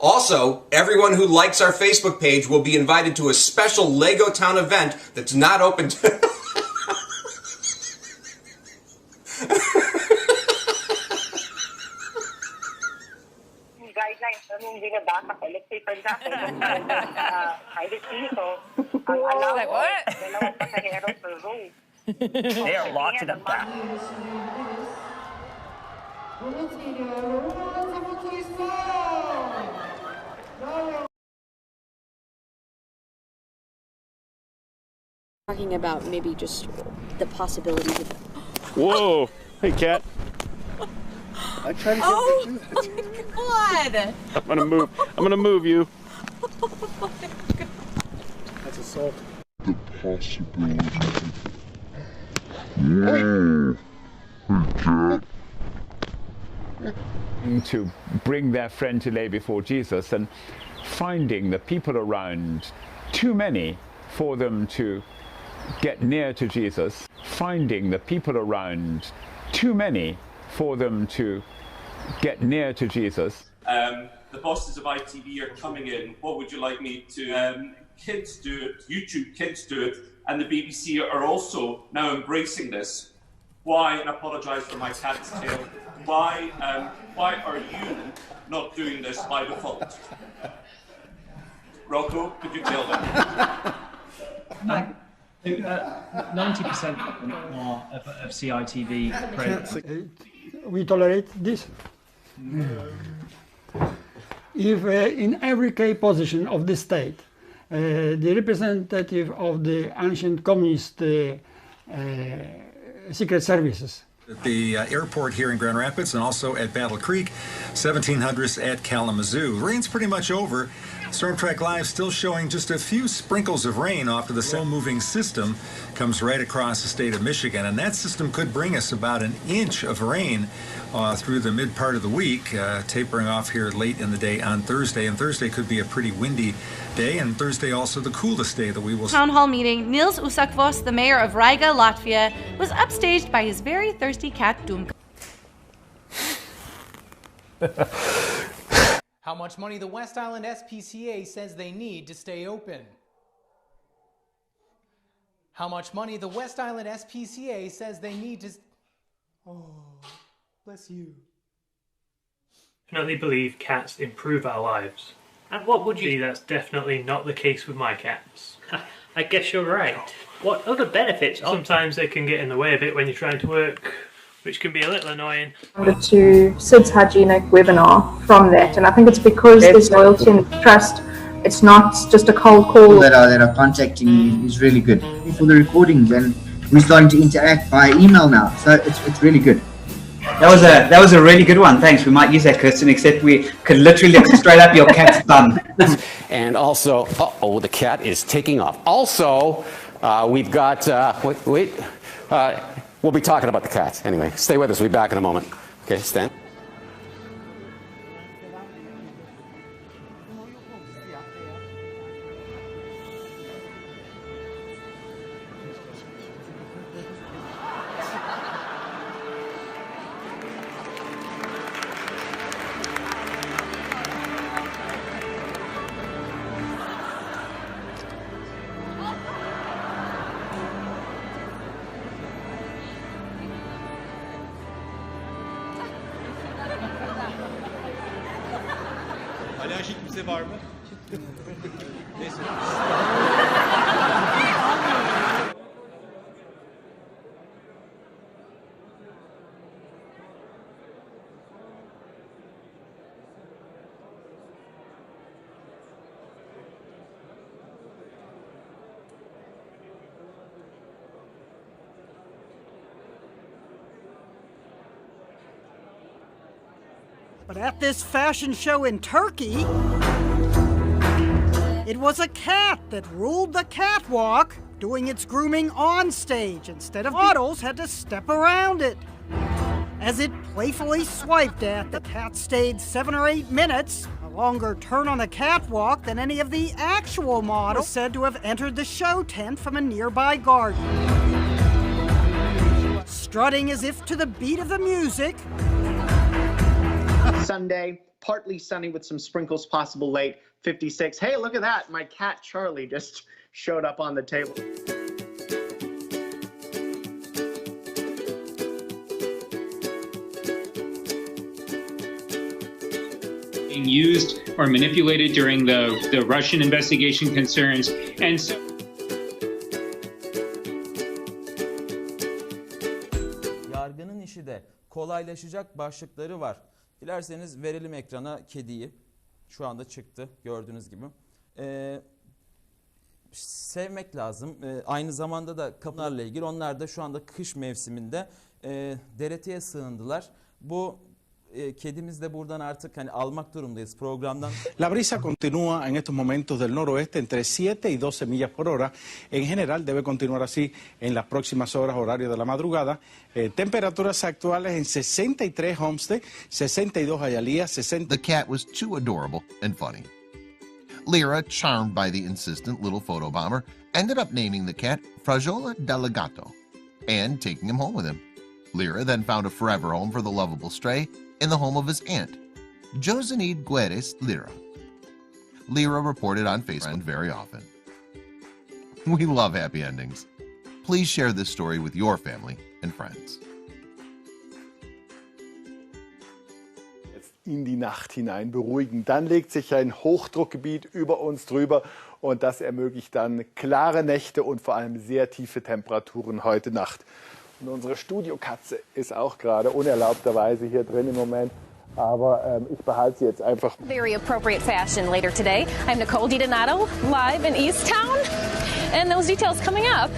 Also, everyone who likes our Facebook page will be invited to a special Lego Town event that's not open to... Guidelines nung binabasa ko. Let's say, for example, privacy. So, ang alam ko, dalawang pasahero per row. They are locked in a back. Talking about maybe just the possibilities of... Whoa! Hey, cat. I try to get Oh my God! I'm gonna move you. That's assault. The possibility. Whoa! Hey, cat. To bring their friend to lay before Jesus and finding the people around too many for them to get near to Jesus, finding the people around too many for them to get near to Jesus. The bosses of ITV are coming in. What would you like me to... kids do it, YouTube kids do it, and the BBC are also now embracing this. Why, and I apologise for my cat's tail, why are you not doing this by default? Rocco, could you tell them? 90% of CITV we tolerate this. If in every key position of the state, the representative of the ancient communist secret services. At the airport here in Grand Rapids and also at Battle Creek, 1700s at Kalamazoo. Rain's pretty much over. Storm Track Live still showing just a few sprinkles of rain off of the slow-moving system comes right across the state of Michigan, and that system could bring us about an inch of rain through the mid part of the week, tapering off here late in the day on Thursday, and Thursday could be a pretty windy day, and Thursday also the coolest day that we will see. Town hall meeting, Niels Usakvos, the mayor of Riga, Latvia, was upstaged by his very thirsty cat Dumka. How much money the West Island SPCA says they need to stay open. How much money the West Island SPCA says they need to... Oh, bless you. I definitely believe cats improve our lives. And what would you... That's definitely not the case with my cats. I guess you're right. What other benefits? Sometimes they can get in the way a bit when you're trying to work, which can be a little annoying. To Sid's hygienic webinar from that, and I think it's because there's loyalty and trust. It's not just a cold call. That are contacting me is really good for the recordings, and we're starting to interact by email now, so it's really good. That was a really good one. Thanks. We might use that, Kirsten, except we could literally look straight up your cat's bum. And also, the cat is taking off. Also, we've got we'll be talking about the cat. Anyway, stay with us. We'll be back in a moment. Okay, Stan. Alerjik bize var mı? Neyse. But at this fashion show in Turkey, it was a cat that ruled the catwalk, doing its grooming on stage instead of models had to step around it. As it playfully swiped at, the cat stayed 7 or 8 minutes, a longer turn on the catwalk than any of the actual models said to have entered the show tent from a nearby garden. Strutting as if to the beat of the music. Sunday, partly sunny with some sprinkles possible late, 56. Hey, look at that. My cat Charlie just showed up on the table. Being used or manipulated during the Russian investigation concerns. And so Yargının işi de kolaylaşacak başlıkları var. Dilerseniz verelim ekrana kediyi. Şu anda çıktı gördüğünüz gibi. Sevmek lazım. Aynı zamanda da kapılarla ilgili onlar da şu anda kış mevsiminde DRT'ye sığındılar. Bu kedimiz de buradan artık hani almak durumdayız programdan. La brisa continúa en estos momentos del noroeste entre 7 y 12 millas por hora. En general debe continuar así en las próximas horas, horario de la madrugada. Temperaturas actuales en 63 Homestead, 62 Hialeah, 60... The cat was too adorable and funny. Lyra, charmed by the insistent little photobomber, ended up naming the cat Frajola Delegato and taking him home with him. Lyra then found a forever home for the lovable stray in the home of his aunt, Josenide Guedes Lyra. Lyra reported on Facebook very often. We love happy endings. Please share this story with your family and friends. In die Nacht hinein beruhigen. Dann legt sich ein Hochdruckgebiet über uns drüber und das ermöglicht dann klare Nächte und vor allem sehr tiefe Temperaturen heute Nacht. Und unsere Studiokatze ist auch gerade unerlaubterweise hier drin im Moment. Aber ich behalte sie jetzt einfach. Very appropriate fashion later today. I'm Nicole DiDonato, live in East Town. And those details coming up.